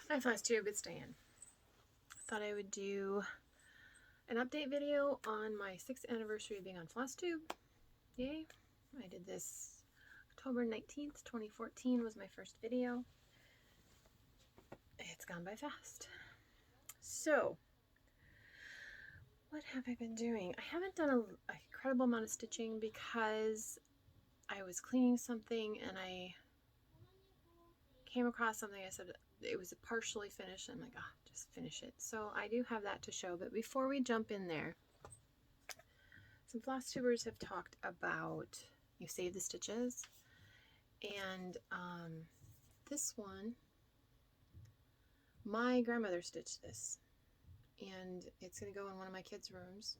Hi FlosTube, it's Diane. Thought I would do an update video on my 6th anniversary of being on FlosTube. Yay! I did this October 19th, 2014 was my first video. It's gone by fast. So, what have I been doing? I haven't done an incredible amount of stitching because I was cleaning something and I came across something. I said it was partially finished. I'm like, just finish it. So I do have that to show. But before we jump in there, some FlosStubers have talked about you save the stitches, and this one, my grandmother stitched this, and it's going to go in one of my kids' rooms.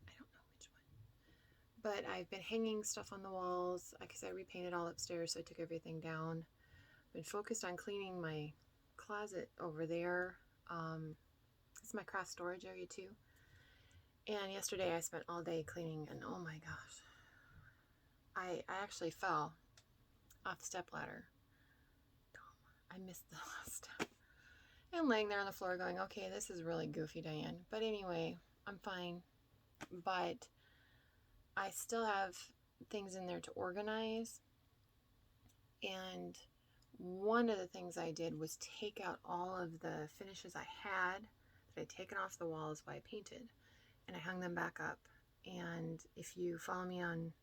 I don't know which one, but I've been hanging stuff on the walls because I repainted all upstairs, so I took everything down. Been focused on cleaning my closet over there. It's my craft storage area too. And yesterday I spent all day cleaning, and oh my gosh, I actually fell off the stepladder. I missed the last step. And laying there on the floor going, okay, this is really goofy, Diane. But anyway, I'm fine. But I still have things in there to organize. And one of the things I did was take out all of the finishes I had that I'd taken off the walls while I painted. And I hung them back up. And if you follow me on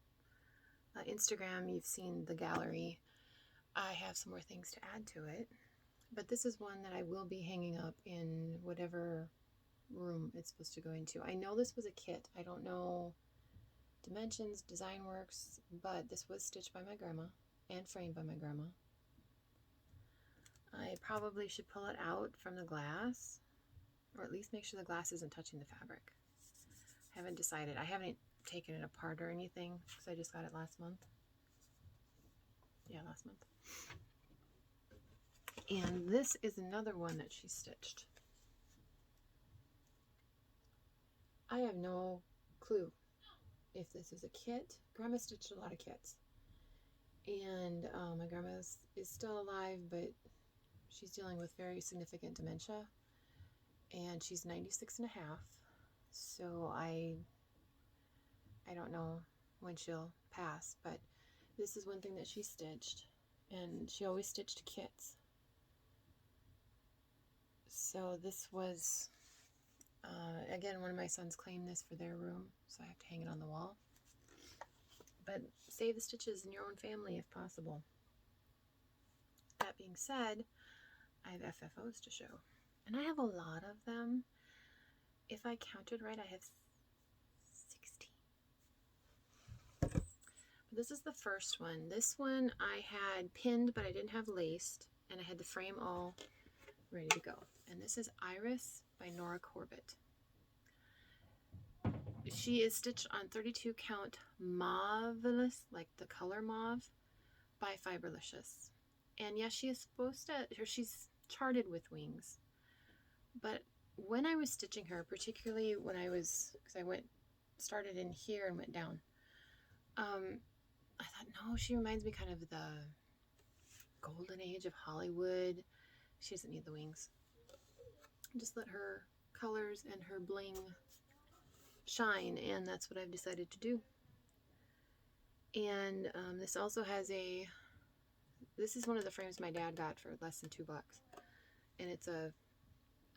Instagram, you've seen the gallery. I have some more things to add to it. But this is one that I will be hanging up in whatever room it's supposed to go into. I know this was a kit. I don't know dimensions, design works, but this was stitched by my grandma and framed by my grandma. I probably should pull it out from the glass, or at least make sure the glass isn't touching the fabric. I haven't decided. I haven't taken it apart or anything because I just got it last month. Yeah, last month. And this is another one that she stitched. I have no clue if this is a kit. Grandma stitched a lot of kits. And my grandma is still alive, but she's dealing with very significant dementia. And she's 96 and a half. So I don't know when she'll pass, but this is one thing that she stitched. And she always stitched kits. So this was, again, one of my sons claimed this for their room, so I have to hang it on the wall. But save the stitches in your own family if possible. That being said, I have FFOs to show. And I have a lot of them. If I counted right, I have 16. But this is the first one. This one I had pinned, but I didn't have laced. And I had the frame all ready to go. And this is Iris by Nora Corbett. She is stitched on 32 count Mauvelous, like the color mauve, by Fiberlicious. And yes, she is supposed to, or she's charted with wings. But when I was stitching her, particularly when I was, because I started in here and went down, I thought, no, she reminds me kind of the golden age of Hollywood. She doesn't need the wings. Just let her colors and her bling shine, and that's what I've decided to do. And this also has this is one of the frames my dad got for less than $2, and it's a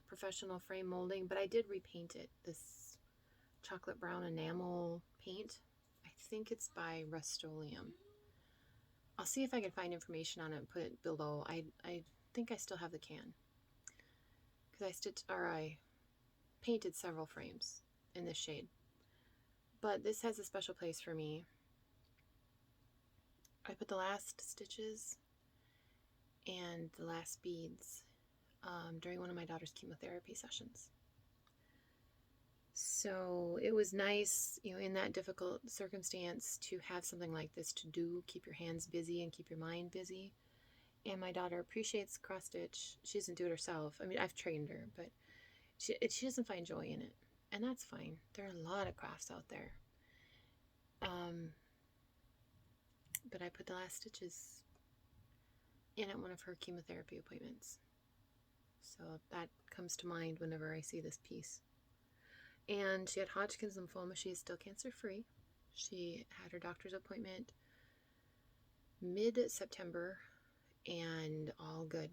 professional frame molding, but I did repaint it, this chocolate brown enamel paint. I think it's by Rust-Oleum. I'll see if I can find information on it and put it below. I think I still have the can, because I painted several frames in this shade. But this has a special place for me. I put the last stitches and the last beads during one of my daughter's chemotherapy sessions. So it was nice, in that difficult circumstance to have something like this to do, keep your hands busy and keep your mind busy. And my daughter appreciates cross stitch. She doesn't do it herself. I mean, I've trained her, but she doesn't find joy in it. And that's fine. There are a lot of crafts out there. But I put the last stitches in at one of her chemotherapy appointments. that comes to mind whenever I see this piece. And she had Hodgkin's lymphoma. She is still cancer-free. She had her doctor's appointment mid-September and all good.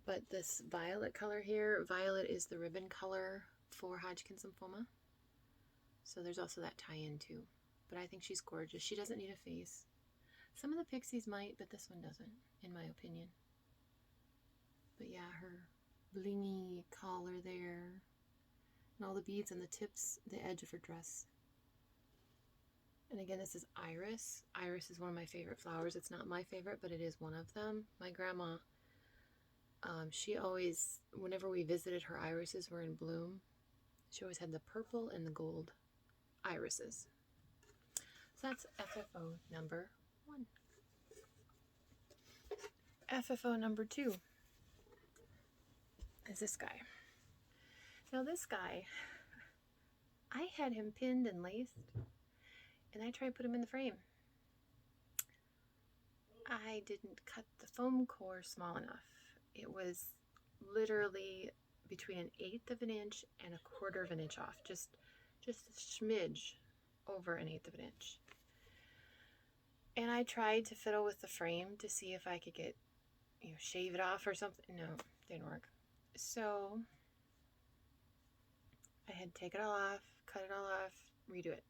But this violet color here, violet is the ribbon color for Hodgkin's lymphoma. So there's also that tie-in too. But I think she's gorgeous. She doesn't need a face. Some of the pixies might, but this one doesn't, in my opinion. But yeah, her blingy collar there. And all the beads on the tips, the edge of her dress. And again, this is iris. Iris is one of my favorite flowers. It's not my favorite, but it is one of them. My grandma, she always, whenever we visited, her irises were in bloom. She always had the purple and the gold irises. So that's FFO number 1. FFO number 2 is this guy. Now this guy, I had him pinned and laced, and I tried to put him in the frame. I didn't cut the foam core small enough. It was literally between 1/8 of an inch and 1/4 of an inch off, just a smidge over 1/8 of an inch. And I tried to fiddle with the frame to see if I could get, shave it off or something. No, didn't work. So I had to take it all off, cut it all off, redo it.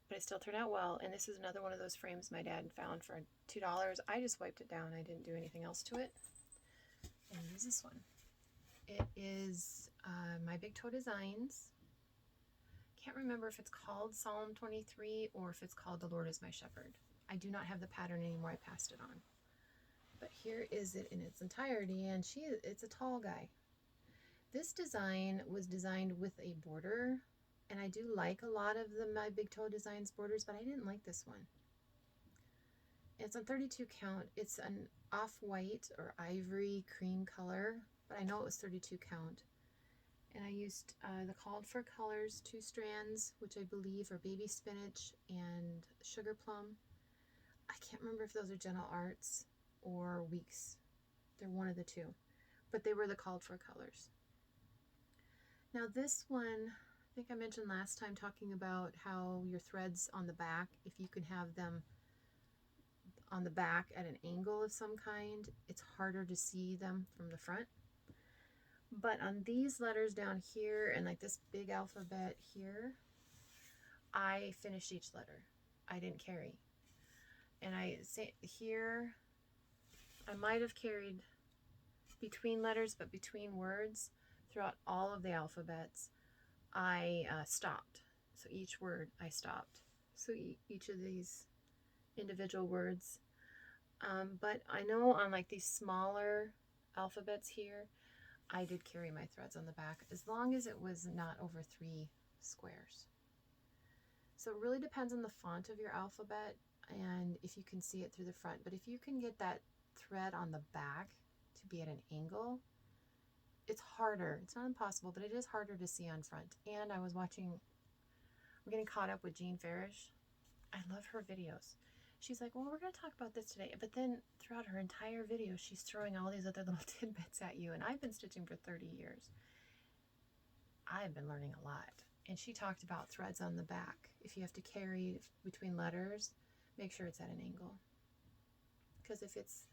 But it still turned out well. And this is another one of those frames my dad found for $2. I just wiped it down. I didn't do anything else to it. And use this one. It is My Big Toe Designs. Can't remember if it's called Psalm 23 or if it's called The Lord is My Shepherd. I do not have the pattern anymore. I passed it on. But here is it in its entirety, and it's a tall guy. This design was designed with a border, and I do like a lot of the My Big Toe Designs borders, but I didn't like this one. It's on 32 count. It's an off-white or ivory cream color, but I know it was 32 count. And I used the called for colors, 2 strands, which I believe are baby spinach and sugar plum. I can't remember if those are Gentle Arts or Weeks. They're one of the two, but they were the called for colors. Now this one, I think I mentioned last time talking about how your threads on the back, if you can have them on the back at an angle of some kind, it's harder to see them from the front. But on these letters down here and like this big alphabet here, I finished each letter. I didn't carry. And I say here, I might have carried between letters, but between words throughout all of the alphabets, I stopped. So each word I stopped. So each of these individual words. But I know on like these smaller alphabets here, I did carry my threads on the back as long as it was not over 3 squares. So it really depends on the font of your alphabet and if you can see it through the front. But if you can get that thread on the back to be at an angle, it's harder. It's not impossible, but it is harder to see on front. And I was watching, I'm getting caught up with Jean Farish. I love her videos. She's like, well, we're going to talk about this today. But then throughout her entire video, she's throwing all these other little tidbits at you. And I've been stitching for 30 years. I've been learning a lot. And she talked about threads on the back. If you have to carry between letters, make sure it's at an angle. Because if it's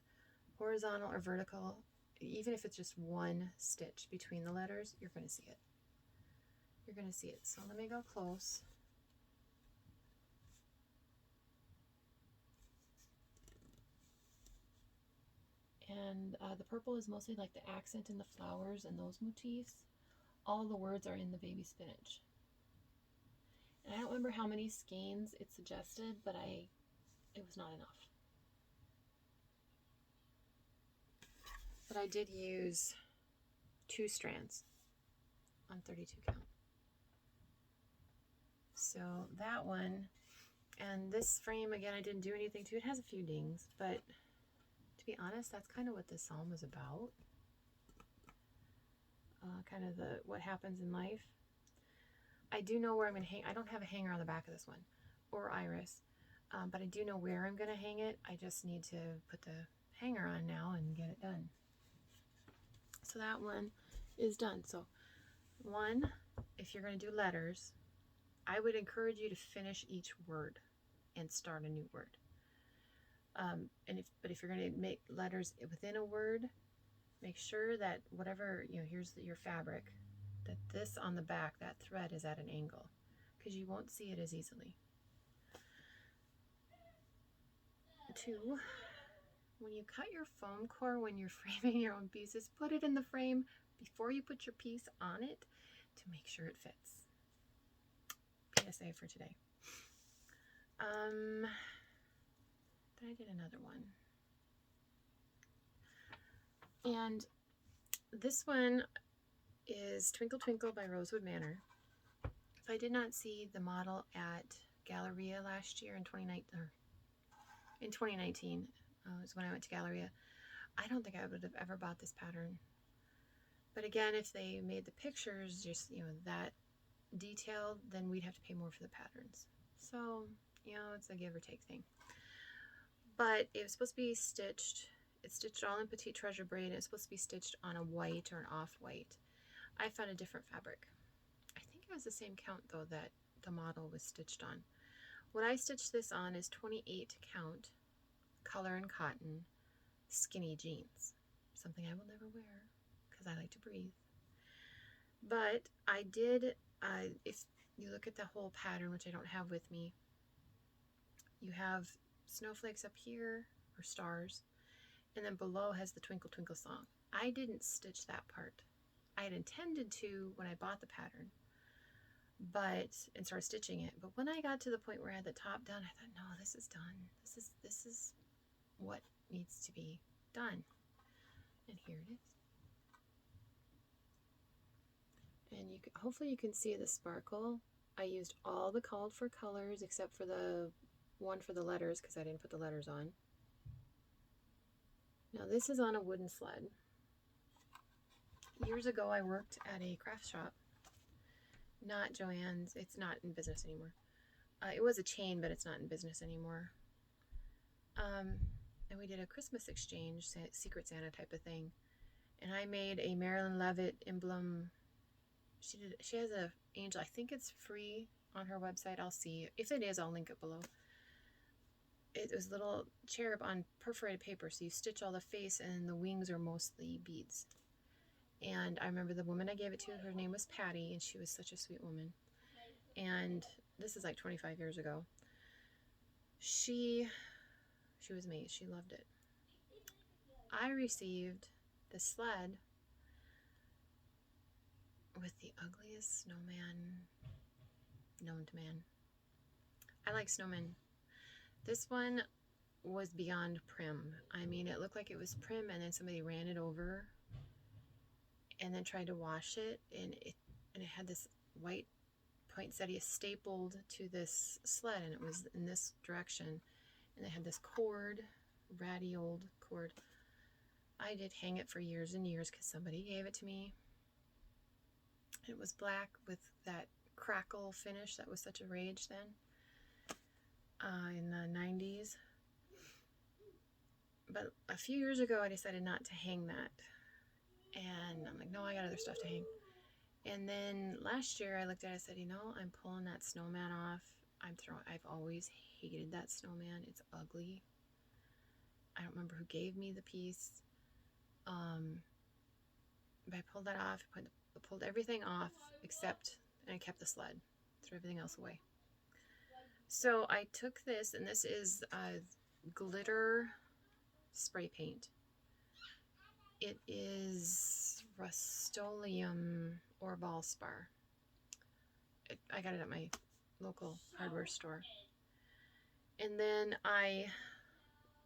horizontal or vertical, even if it's just one stitch between the letters, you're going to see it. You're going to see it. So let me go close. And the purple is mostly like the accent in the flowers and those motifs. All the words are in the baby spinach. And I don't remember how many skeins it suggested, but it was not enough. But I did use 2 strands on 32 count. So that one, and this frame, again, I didn't do anything to it. It has a few dings, but to be honest, that's kind of what this psalm is about. Kind of what happens in life. I do know where I'm going to hang. I don't have a hanger on the back of this one, or iris, but I do know where I'm going to hang it. I just need to put the hanger on now and get it done. So that one is done. So one, if you're going to do letters, I would encourage you to finish each word and start a new word. But if you're going to make letters within a word, make sure that whatever, here's your fabric, that this on the back, that thread is at an angle, because you won't see it as easily. 2, when you cut your foam core, when you're framing your own pieces, put it in the frame before you put your piece on it to make sure it fits. PSA for today. Then I did another one. And this one is Twinkle Twinkle by Rosewood Manor. If I did not see the model at Galleria last year in 2019, was when I went to Galleria, I don't think I would have ever bought this pattern. But again, if they made the pictures just, that detailed, then we'd have to pay more for the patterns. So, it's a give or take thing. But it was supposed to be stitched. It's stitched all in Petite Treasure braid, and it's supposed to be stitched on a white or an off-white. I found a different fabric. I think it was the same count, though, that the model was stitched on. What I stitched this on is 28 count, color and cotton, skinny jeans. Something I will never wear, because I like to breathe. But I did, if you look at the whole pattern, which I don't have with me, you have snowflakes up here, or stars, and then below has the Twinkle Twinkle song. I didn't stitch that part. I had intended to when I bought the pattern, and started stitching it. But when I got to the point where I had the top done, I thought, no, this is done. This is what needs to be done. And here it is. And hopefully you can see the sparkle. I used all the called for colors except for the one for the letters, because I didn't put the letters on. Now this is on a wooden sled. Years ago I worked at a craft shop, not Joann's. It's not in business anymore. It was a chain, but it's not in business anymore. And we did a Christmas exchange, Secret Santa type of thing. And I made a Marilyn Leavitt emblem. She has a angel. I think it's free on her website. I'll see. If it is, I'll link it below. It was a little cherub on perforated paper, so you stitch all the face, and the wings are mostly beads. And I remember the woman I gave it to, her name was Patty, and she was such a sweet woman. And this is like 25 years ago. She was amazed. She loved it. I received the sled with the ugliest snowman known to man. I like snowmen. This one was beyond prim. I mean, it looked like it was prim, and then somebody ran it over and then tried to wash it, and it had this white poinsettia stapled to this sled, and it was in this direction, and it had this cord, ratty old cord. I did hang it for years and years because somebody gave it to me. It was black with that crackle finish that was such a rage then. In the 90s. But a few years ago I decided not to hang that, and I'm like, no, I got other stuff to hang. And then last year I looked at it and said, I'm pulling that snowman off. I've always hated that snowman. It's ugly. I don't remember who gave me the piece, but I pulled that off. I pulled everything off and I kept the sled, threw everything else away. So I took this, and this is glitter spray paint. It is Rust-Oleum or Valspar. I got it at my local hardware store. And then I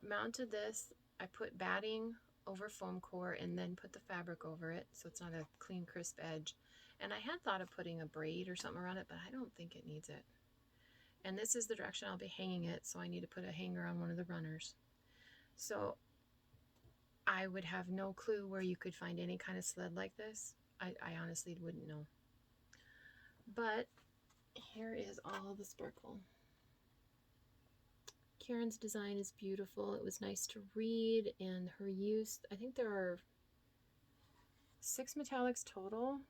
mounted this. I put batting over foam core and then put the fabric over it so it's not a clean, crisp edge. And I had thought of putting a braid or something around it, but I don't think it needs it. And this is the direction I'll be hanging it, so I need to put a hanger on one of the runners. So I would have no clue where you could find any kind of sled like this. I honestly wouldn't know. But here is all the sparkle. Karen's design is beautiful. It was nice to read, and her use, I think there are 6 metallics total.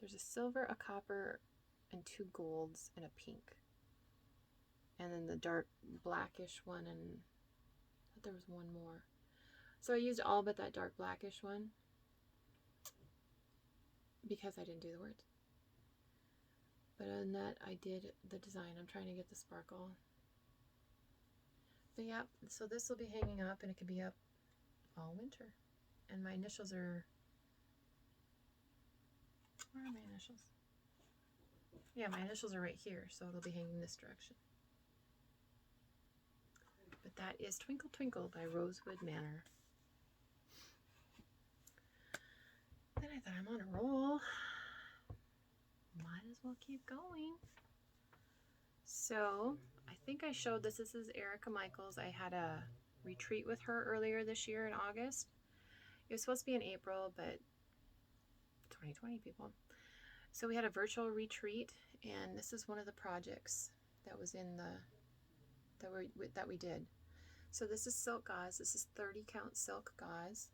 There's a silver, a copper, and 2 golds, and a pink. And then the dark blackish one, and I thought there was one more. So I used all but that dark blackish one because I didn't do the words. But other than that, I did the design. I'm trying to get the sparkle. But yeah, so this will be hanging up, and it could be up all winter. And my initials are... Where are my initials? Yeah, my initials are right here, so it'll be hanging this direction. But that is Twinkle Twinkle by Rosewood Manor. Then I thought, I'm on a roll. Might as well keep going. So, I think I showed this. This is Erica Michaels. I had a retreat with her earlier this year in August. It was supposed to be in April, but 2020 people. So we had a virtual retreat, and this is one of the projects that was in the that we did. So this is silk gauze. This is 30 count silk gauze.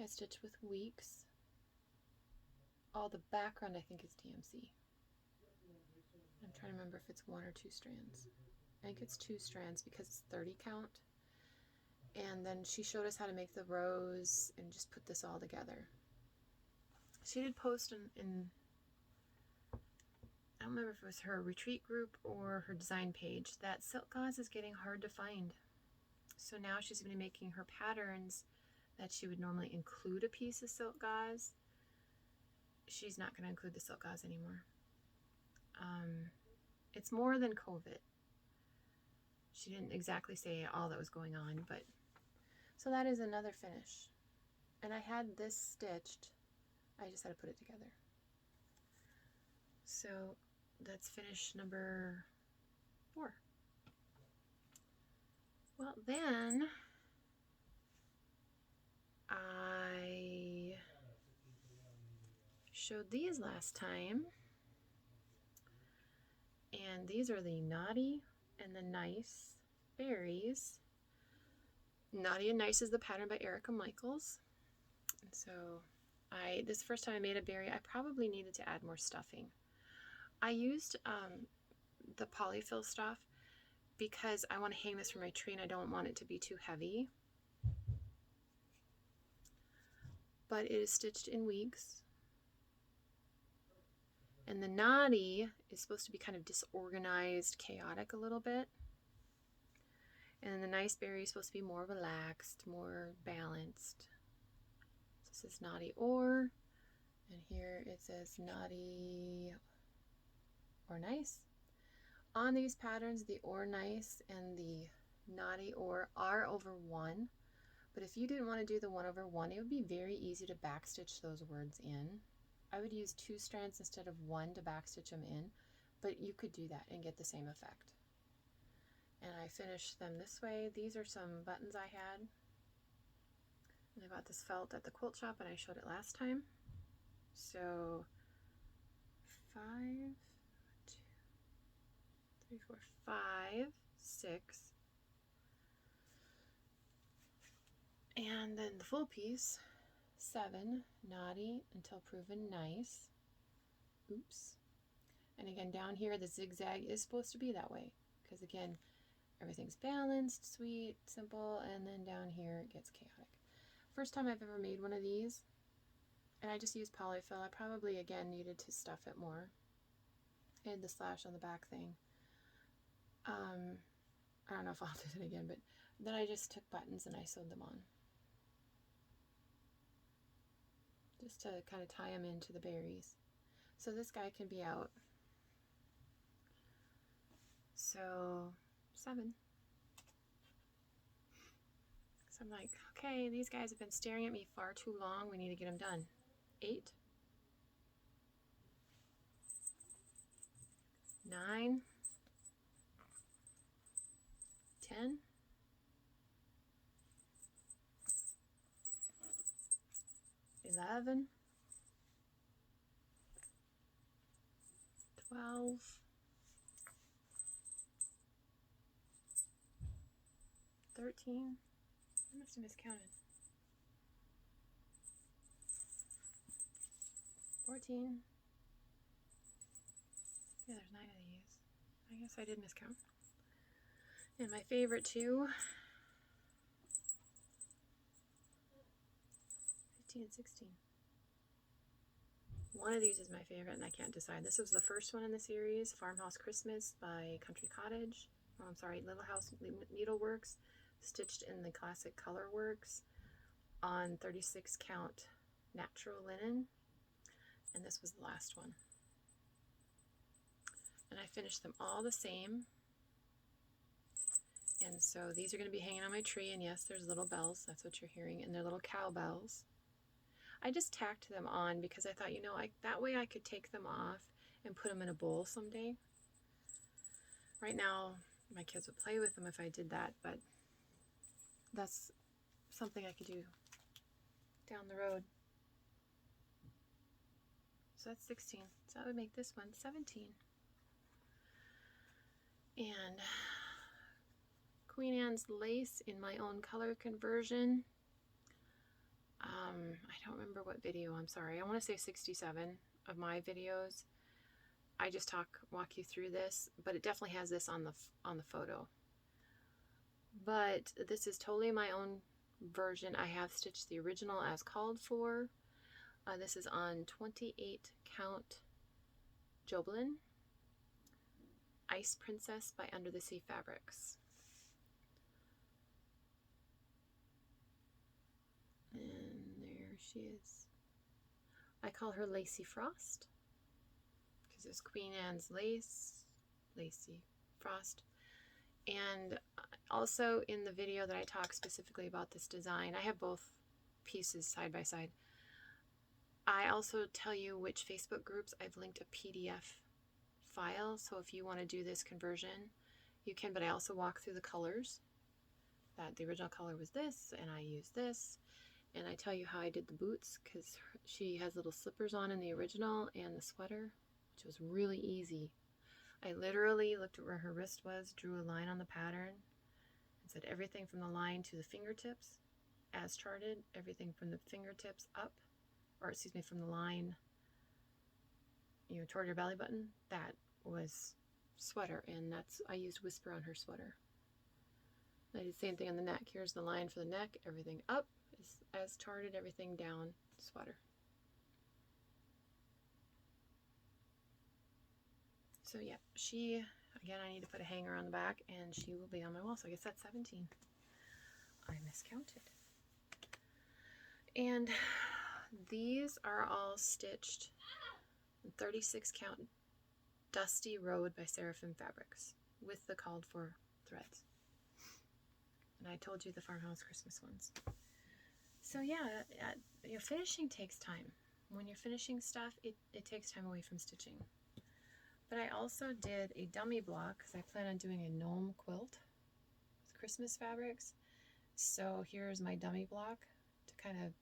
I stitched with weeks. All the background I think is DMC. I'm trying to remember if it's 1 or 2 strands. I think it's 2 strands because it's 30 count. And then she showed us how to make the rose and just put this all together. She did post in I don't remember if it was her retreat group or her design page, that silk gauze is getting hard to find. So now she's going to be making her patterns that she would normally include a piece of silk gauze. She's not going to include the silk gauze anymore. It's more than COVID. She didn't exactly say all that was going on, but so that is another finish. And I had this stitched. I just had to put it together. So that's finish number 4. Well, then I showed these last time. And these are the Naughty and the Nice berries. Naughty and Nice is the pattern by Erica Michaels. And so this is the first time I made a berry. I probably needed to add more stuffing. I used the polyfill stuff because I want to hang this from my tree and I don't want it to be too heavy. But it is stitched in weeks. And the Naughty is supposed to be kind of disorganized, chaotic a little bit. And the Nice berry is supposed to be more relaxed, more balanced. So this is Naughty or, and here it says Naughty or Nice. On these patterns, the or nice and the Naughty or are over 1. But if you didn't want to do the 1 over 1, it would be very easy to backstitch those words in. I would use 2 strands instead of 1 to backstitch them in, but you could do that and get the same effect. And I finished them this way. These are some buttons I had. And I bought this felt at the quilt shop and I showed it last time. So 5, 2, 3, 4, 5, 6. And then the full piece, 7, Naughty until proven nice. Oops. And again, down here, the zigzag is supposed to be that way. Because again, everything's balanced, sweet, simple, and then down here it gets chaotic. First time I've ever made one of these, and I just used polyfill. I probably, again, needed to stuff it more. I had the slash on the back thing. I don't know if I'll do it again, but then I just took buttons and I sewed them on. Just to kind of tie them into the berries. So this guy can be out. So 7. So I'm like, okay, these guys have been staring at me far too long. We need to get them done. 8. 9. 10. 11. 12. 13. I must have miscounted. 14. Yeah, there's 9 of these. I guess I did miscount. And my favorite two, 15 and 16. One of these is my favorite, and I can't decide. This was the first one in the series, Farmhouse Christmas by Country Cottage. Oh, I'm sorry, Little House Needleworks, stitched in the classic Colorworks on 36 count natural linen. And this was the last one. And I finished them all the same. And so these are going to be hanging on my tree, and yes, there's little bells. That's what you're hearing, and they're little cowbells. I just tacked them on because I thought, you know, that way I could take them off and put them in a bowl someday. Right now, my kids would play with them if I did that, but that's something I could do down the road. So that's 16. So that would make this one 17. And Queen Anne's lace in my own color conversion. I don't remember what video, I'm sorry. I want to say 67 of my videos. I just walk you through this, but it definitely has this on the photo. But this is totally my own version. I have stitched the original as called for. This is on 28 count Jobelan Ice Princess by Under the Sea Fabrics. And there she is. I call her Lacey Frost because it's Queen Anne's lace, Lacey Frost. And also in the video that I talk specifically about this design, I have both pieces side by side. I also tell you which Facebook groups I've linked a PDF file, so if you want to do this conversion, you can, but I also walk through the colors. That the original color was this, and I used this. And I tell you how I did the boots, because she has little slippers on in the original, and the sweater, which was really easy. I literally looked at where her wrist was, drew a line on the pattern, and said everything from the line to the fingertips, as charted, everything from the fingertips up, or excuse me, from the line, you know, toward your belly button, that was sweater, and I used Whisper on her sweater. I did the same thing on the neck. Here's the line for the neck, everything up is as charted, everything down, sweater. So yeah, she, again, I need to put a hanger on the back, and she will be on my wall, so I guess that's 17. I miscounted. And these are all stitched in 36 count Dusty Road by Seraphim Fabrics with the called for threads. And I told you the Farmhouse Christmas ones. So yeah, you know, finishing takes time. When you're finishing stuff, it takes time away from stitching. But I also did a dummy block because I plan on doing a gnome quilt with Christmas fabrics. So here's my dummy block to kind of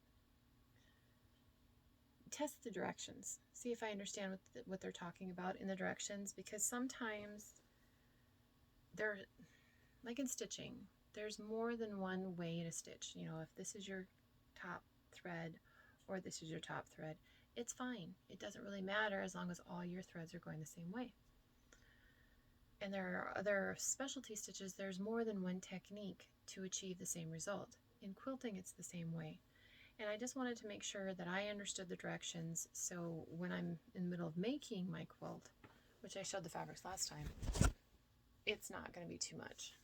test the directions, see if I understand what they're talking about in the directions, because sometimes they're, like in stitching, there's more than one way to stitch. You know, if this is your top thread or this is your top thread, it's fine. It doesn't really matter as long as all your threads are going the same way. And there are other specialty stitches, there's more than one technique to achieve the same result. In quilting, it's the same way. And I just wanted to make sure that I understood the directions, so when I'm in the middle of making my quilt, which I showed the fabrics last time, it's not going to be too much.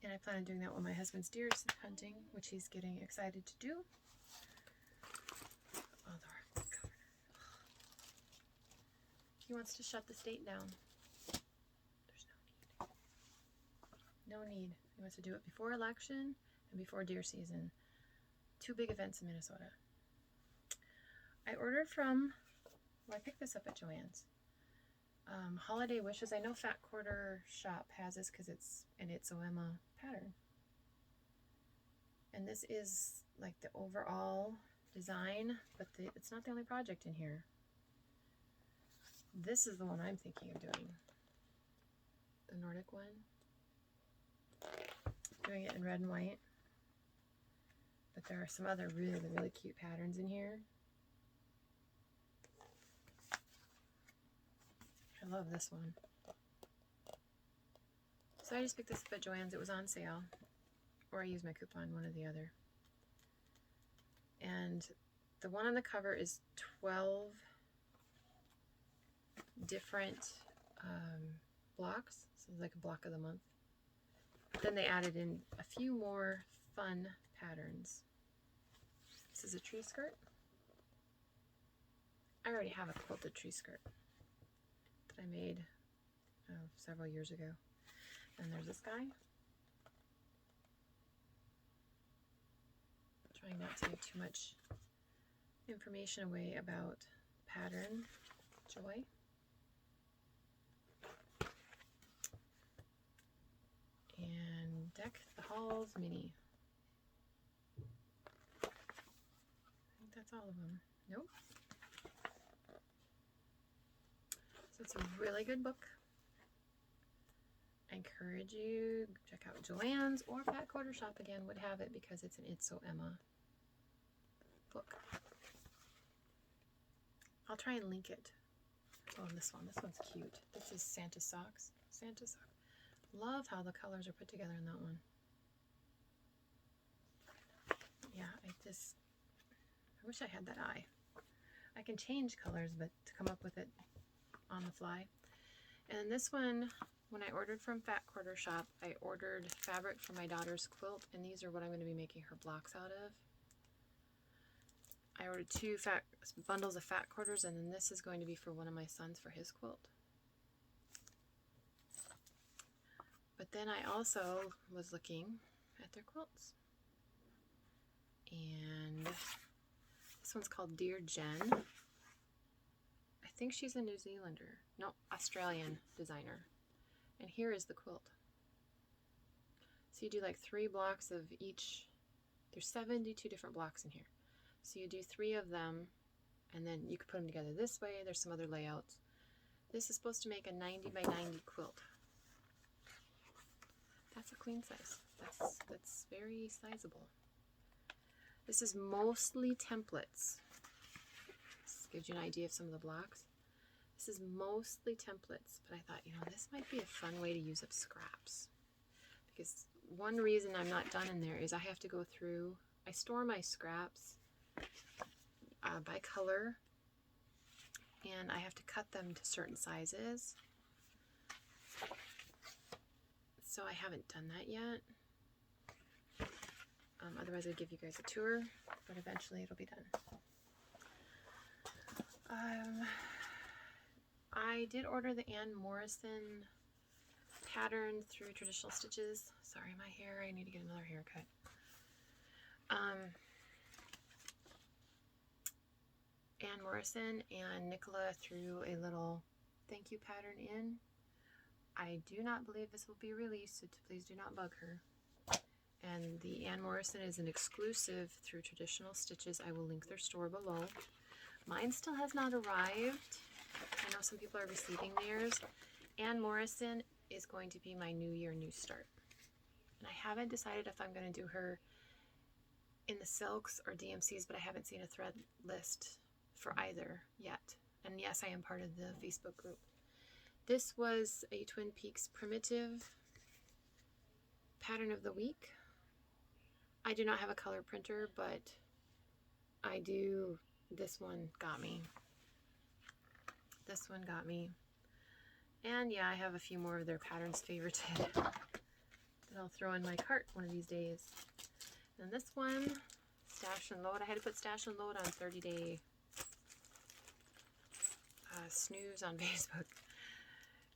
And I plan on doing that when my husband's deer hunting, which he's getting excited to do. Oh, the governor. He wants to shut the state down. There's no need. He wants to do it before election and before deer season. 2 big events in Minnesota. I ordered from, well, I picked this up at Joann's. Holiday Wishes. I know Fat Quarter Shop has this because it's an Itzoema pattern. And this is like the overall design, but it's not the only project in here. This is the one I'm thinking of doing. The Nordic one. Doing it in red and white. But there are some other really, really cute patterns in here. I love this one. So I just picked this up at Joann's. It was on sale. Or I used my coupon, one or the other. And the one on the cover is 12 different blocks. So it's like a block of the month. Then they added in a few more fun patterns. This is a tree skirt. I already have a quilted tree skirt that I made several years ago. And there's this guy. Trying not to give too much information away about pattern joy. And Deck the Halls Mini. I think that's all of them. Nope. So it's a really good book. I encourage you to check out Joann's or Fat Quarter Shop again would have it because it's an It's So Emma book. I'll try and link it. Oh, and this one. This one's cute. This is Santa Socks. Santa Socks. Love how the colors are put together in that one. Yeah, I wish I had that eye. I can change colors, but to come up with it on the fly. And this one, when I ordered from Fat Quarter Shop, I ordered fabric for my daughter's quilt, and these are what I'm going to be making her blocks out of. I ordered 2 bundles of fat quarters, and then this is going to be for one of my sons for his quilt. But then I also was looking at their quilts. And this one's called Dear Jen. I think she's a New Zealander. No, Australian designer. And here is the quilt. So you do like 3 blocks of each. There's 72 different blocks in here. So you do 3 of them, and then you could put them together this way. There's some other layouts. This is supposed to make a 90 by 90 quilt. That's a queen size. That's very sizable. This is mostly templates. This gives you an idea of some of the blocks. This is mostly templates, but I thought, you know, this might be a fun way to use up scraps. Because one reason I'm not done in there is I have to go through, I store my scraps by color, and I have to cut them to certain sizes. So I haven't done that yet. Otherwise I'd give you guys a tour, but eventually it'll be done. I did order the Ann Morrison pattern through Traditional Stitches. Sorry, my hair, I need to get another haircut. Ann Morrison and Nicola threw a little thank you pattern in. I do not believe this will be released, so please do not bug her. And the Ann Morrison is an exclusive through Traditional Stitches. I will link their store below. Mine still has not arrived. I know some people are receiving theirs. Ann Morrison is going to be my New Year, New Start. And I haven't decided if I'm going to do her in the silks or DMCs, but I haven't seen a thread list for either yet. And yes, I am part of the Facebook group. This was a Twin Peaks Primitive Pattern of the Week. I do not have a color printer, but I do. This one got me. This one got me. And yeah, I have a few more of their patterns favorited that I'll throw in my cart one of these days. And this one, Stash and Load. I had to put Stash and Load on 30-day snooze on Facebook.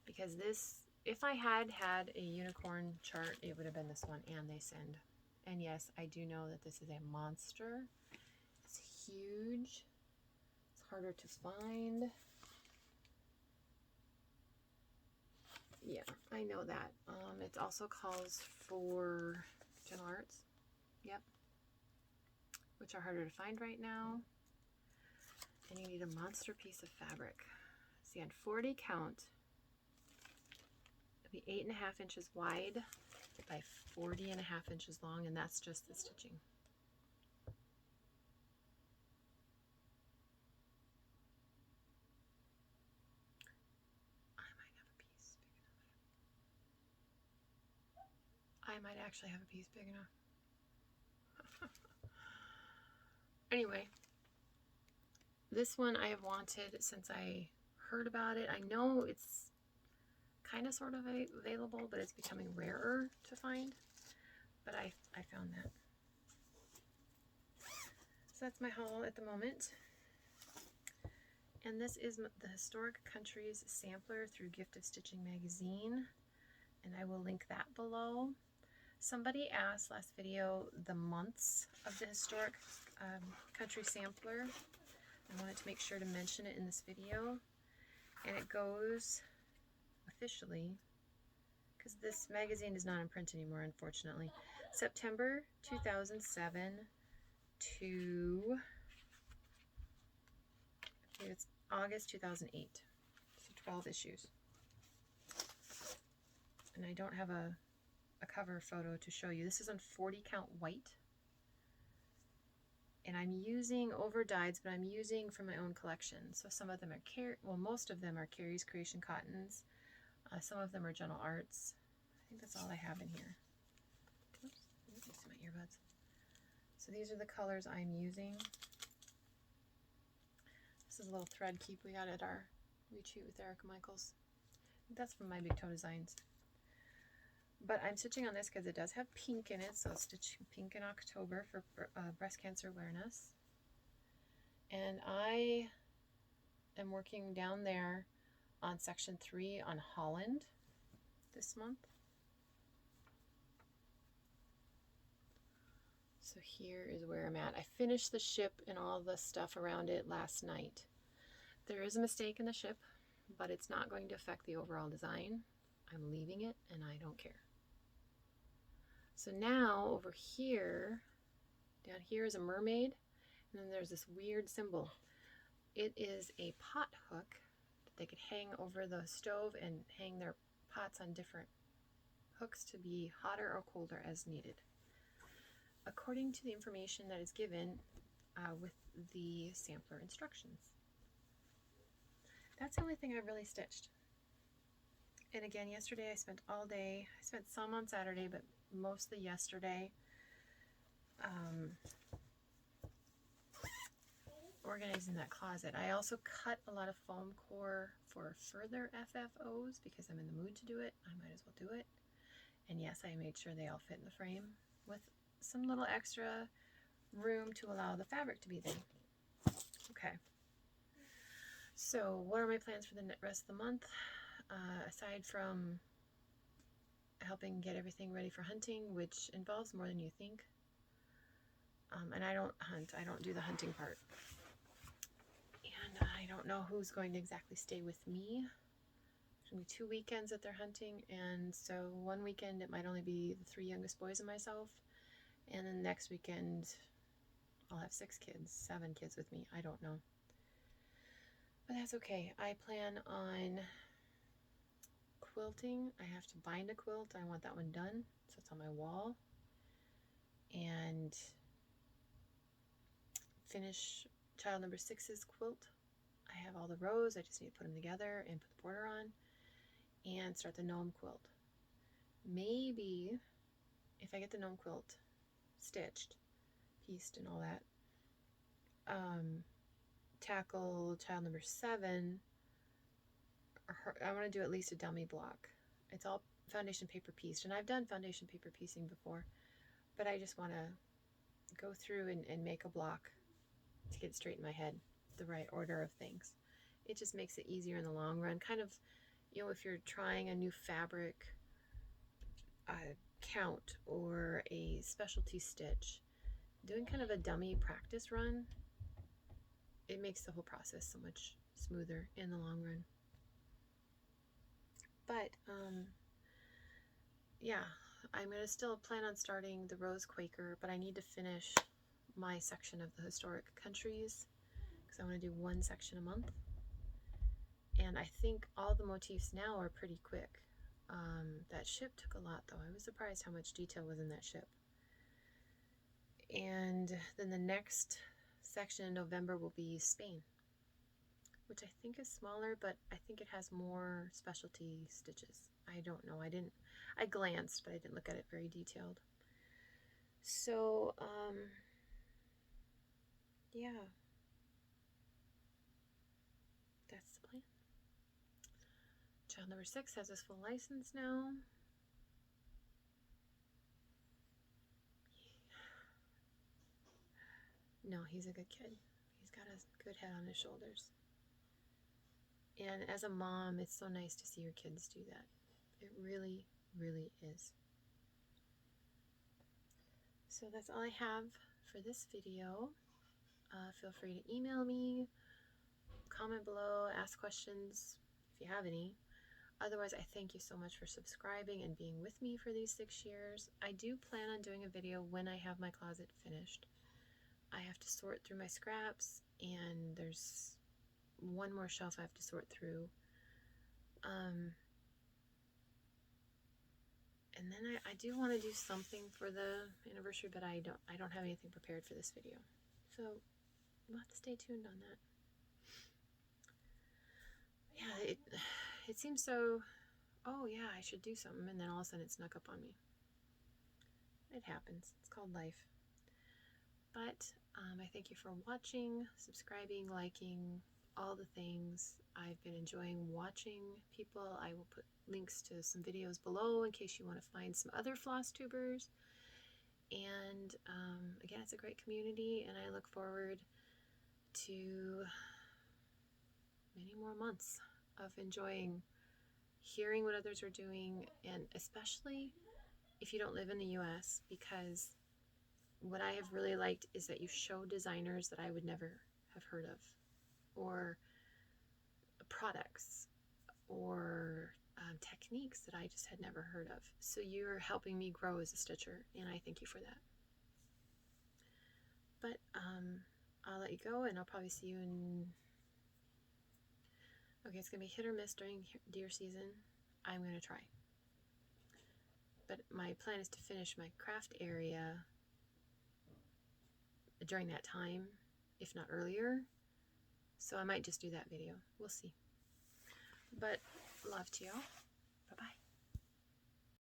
Because this, if I had had a unicorn chart, it would have been this one, and they send. And yes, I do know that this is a monster. It's huge. It's harder to find. Yeah, I know that. It also calls for Gentle Arts. Yep. Which are harder to find right now. And you need a monster piece of fabric. See, on 40 count, it'll be 8.5 inches wide by 40.5 inches long, and that's just the stitching. I might actually have a piece big enough. Anyway, this one I have wanted since I heard about it. I know it's kind of sort of available, but it's becoming rarer to find. But I found that. So that's my haul at the moment. And this is the Historic Countries Sampler through Gift of Stitching magazine. And I will link that below. Somebody asked last video the months of the Historic Country Sampler. I wanted to make sure to mention it in this video. And it goes officially, because this magazine is not in print anymore, unfortunately, September 2007 to, I think it's August 2008. So 12 issues. And I don't have a cover photo to show you. This is on 40 count white. And I'm using overdyeds, but I'm using from my own collection. So some of them are, most of them are Carrie's Creation Cottons. Some of them are Gentle Arts. I think that's all I have in here. Oops, let me see my earbuds. So these are the colors I'm using. This is a little thread keep we got at our retreat with Erica Michaels. That's from my Big Toe Designs. But I'm stitching on this because it does have pink in it, so I'll stitch pink in October for breast cancer awareness. And I am working down there on section 3 on Holland this month. So here is where I'm at. I finished the ship and all the stuff around it last night. There is a mistake in the ship, but it's not going to affect the overall design. I'm leaving it and I don't care. So now over here, down here is a mermaid, and then there's this weird symbol. It is a pot hook that they could hang over the stove and hang their pots on different hooks to be hotter or colder as needed, according to the information that is given with the sampler instructions. That's the only thing I've really stitched. And again, yesterday I spent all day. I spent some on Saturday, but mostly yesterday organizing that closet. I also cut a lot of foam core for further FFOs because I'm in the mood to do it. I might as well do it. And yes, I made sure they all fit in the frame with some little extra room to allow the fabric to be there. Okay. So what are my plans for the rest of the month? Aside from helping get everything ready for hunting, which involves more than you think. And I don't hunt. I don't do the hunting part. And I don't know who's going to exactly stay with me. There's going to be 2 weekends that they're hunting, and so one weekend it might only be the 3 youngest boys and myself, and then next weekend I'll have 6 kids, 7 kids with me. I don't know. But that's okay. I plan on quilting. I have to bind a quilt. I want that one done, so it's on my wall. And finish child number 6's quilt. I have all the rows. I just need to put them together and put the border on and start the gnome quilt. Maybe if I get the gnome quilt stitched, pieced and all that, tackle child number 7. I want to do at least a dummy block. It's all foundation paper pieced, and I've done foundation paper piecing before, but I just want to go through and make a block to get straight in my head, the right order of things. It just makes it easier in the long run. Kind of, you know, if you're trying a new fabric count or a specialty stitch, doing kind of a dummy practice run, it makes the whole process so much smoother in the long run. But yeah, I'm going to still plan on starting the Rose Quaker, but I need to finish my section of the historic countries because I want to do 1 section a month. And I think all the motifs now are pretty quick. That ship took a lot though. I was surprised how much detail was in that ship. And then the next section in November will be Spain, which I think is smaller, but I think it has more specialty stitches. I don't know. I glanced, but I didn't look at it very detailed. So, yeah, that's the plan. Child number 6 has his full license now. No, he's a good kid. He's got a good head on his shoulders. And as a mom, it's so nice to see your kids do that. It really, really is. So that's all I have for this video. Feel free to email me, comment below, ask questions if you have any. Otherwise, I thank you so much for subscribing and being with me for these 6 years. I do plan on doing a video when I have my closet finished. I have to sort through my scraps, and there's one more shelf I have to sort through. And then I do want to do something for the anniversary, but I don't have anything prepared for this video. So we'll have to stay tuned on that. Yeah, it seems so, oh yeah, I should do something, and then all of a sudden it snuck up on me. It happens. It's called life. But I thank you for watching, subscribing, liking, all the things. I've been enjoying watching people. I will put links to some videos below in case you want to find some other floss tubers. And again, it's a great community, and I look forward to many more months of enjoying hearing what others are doing, and especially if you don't live in the US, because what I have really liked is that you show designers that I would never have heard of, or products, or techniques that I just had never heard of. So you're helping me grow as a stitcher, and I thank you for that. But I'll let you go, and I'll probably see you in... Okay, it's going to be hit or miss during deer season. I'm going to try. But my plan is to finish my craft area during that time, if not earlier. So I might just do that video. We'll see. But love to y'all. Bye-bye.